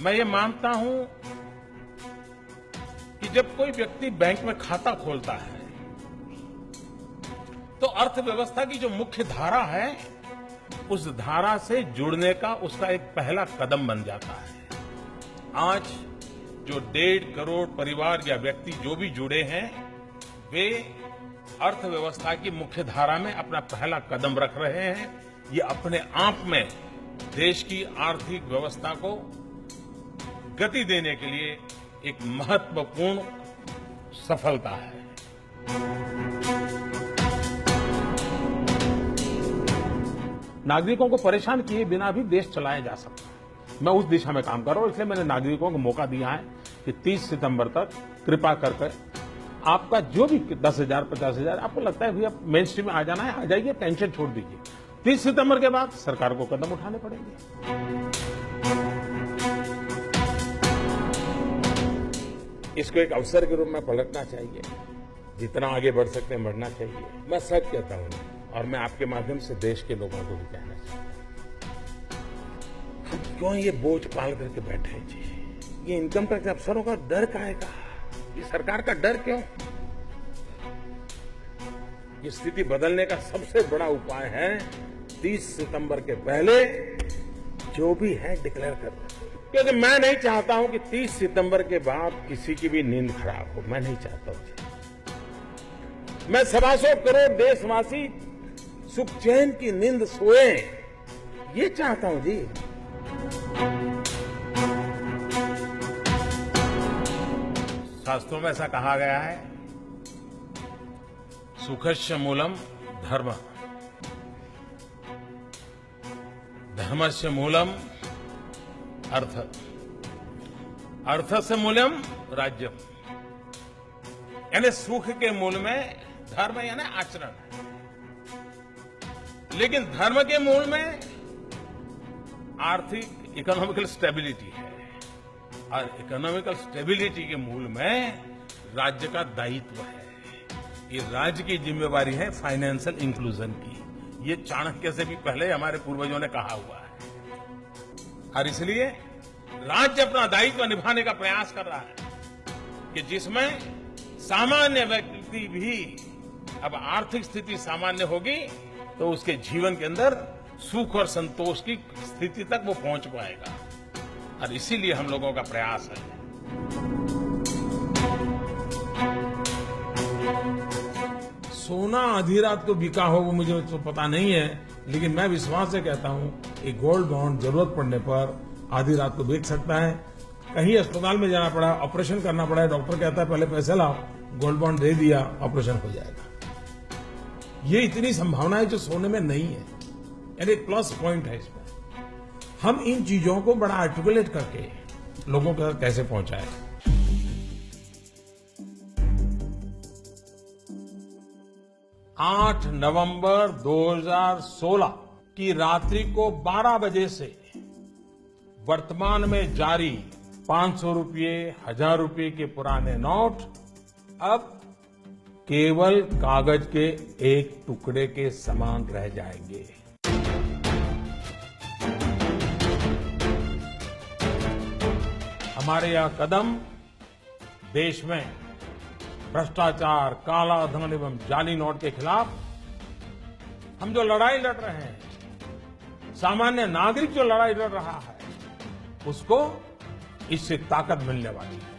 मैं ये मानता हूं कि जब कोई व्यक्ति बैंक में खाता खोलता है तो अर्थव्यवस्था की जो मुख्य धारा है उस धारा से जुड़ने का उसका एक पहला कदम बन जाता है। आज जो 1.5 करोड़ परिवार या व्यक्ति जो भी जुड़े हैं वे अर्थव्यवस्था की मुख्य धारा में अपना पहला कदम रख रहे हैं। ये अपने आप में देश की आर्थिक व्यवस्था को गति देने के लिए एक महत्वपूर्ण सफलता है। नागरिकों को परेशान किए बिना भी देश चलाया जा सकता है। मैं उस दिशा में काम कर रहा हूं, इसलिए मैंने नागरिकों को मौका दिया है कि 30 सितंबर तक कृपा करके आपका जो भी 10,000, 50,000 आपको लगता है भैया मेन स्ट्रीम में आ जाना है, आ जाइए, टेंशन छोड़ दीजिए। 30 सितंबर के बाद सरकार को कदम उठाने पड़ेंगे। इसको एक अवसर के रूप में पलटना चाहिए। जितना आगे बढ़ सकते हैं बढ़ना चाहिए। मैं सच कहता हूं और मैं आपके माध्यम से देश के लोगों को भी कहना चाहता हूं, हम क्यों ये बोझ पाल करके बैठे हैं जी? ये इनकम टैक्स अफसरों का डर काहे का? ये सरकार का डर क्यों? ये स्थिति बदलने का सबसे बड़ा उपाय है 30 सितंबर के पहले जो भी है डिक्लेयर कर दो। क्योंकि मैं नहीं चाहता हूं कि 30 सितंबर के बाद किसी की भी नींद खराब हो। मैं नहीं चाहता हूं। मैं 125 करोड़ देशवासी सुख चैन की नींद सोए, ये चाहता हूं जी। शास्त्रों में ऐसा कहा गया है, सुखस्य मूलम धर्म, धर्मस्य मूलम अर्थ, अर्थस्य मूलम राज्यम। यानी सुख के मूल में धर्म यानी आचरण है, लेकिन धर्म के मूल में आर्थिक इकोनॉमिकल स्टेबिलिटी है और इकोनॉमिकल स्टेबिलिटी के मूल में राज्य का दायित्व है। ये राज्य की जिम्मेवारी है फाइनेंशियल इंक्लूजन की। ये चाणक्य से भी पहले हमारे पूर्वजों ने कहा हुआ है और इसलिए राज्य अपना दायित्व निभाने का प्रयास कर रहा है कि जिसमें सामान्य व्यक्ति भी, अब आर्थिक स्थिति सामान्य होगी तो उसके जीवन के अंदर सुख और संतोष की स्थिति तक वो पहुंच पाएगा और इसीलिए हम लोगों का प्रयास है। सोना आधी रात को बिका हो वो मुझे तो पता नहीं है, लेकिन मैं विश्वास से कहता हूं कि गोल्ड बॉन्ड जरूरत पड़ने पर आधी रात को बेच सकता है। कहीं अस्पताल में जाना पड़ा, ऑपरेशन करना पड़ा, डॉक्टर कहता है पहले पैसे लाओ, गोल्ड बॉन्ड दे दिया, ऑपरेशन हो जाएगा। ये इतनी संभावना है जो सोने में नहीं है, यानी एक प्लस पॉइंट है इसमें। हम इन चीजों को बड़ा आर्टिकुलेट करके लोगों के तक कैसे पहुंचाएं। 8 नवंबर 2016 की रात्रि को 12 बजे से वर्तमान में जारी 500 रुपये, 1000 रुपये के पुराने नोट अब केवल कागज के एक टुकड़े के समान रह जाएंगे। हमारे यह कदम देश में भ्रष्टाचार, काला धन एवं जाली नोट के खिलाफ हम जो लड़ाई लड़ रहे हैं, सामान्य नागरिक जो लड़ाई लड़ रहा है, उसको इससे ताकत मिलने वाली है।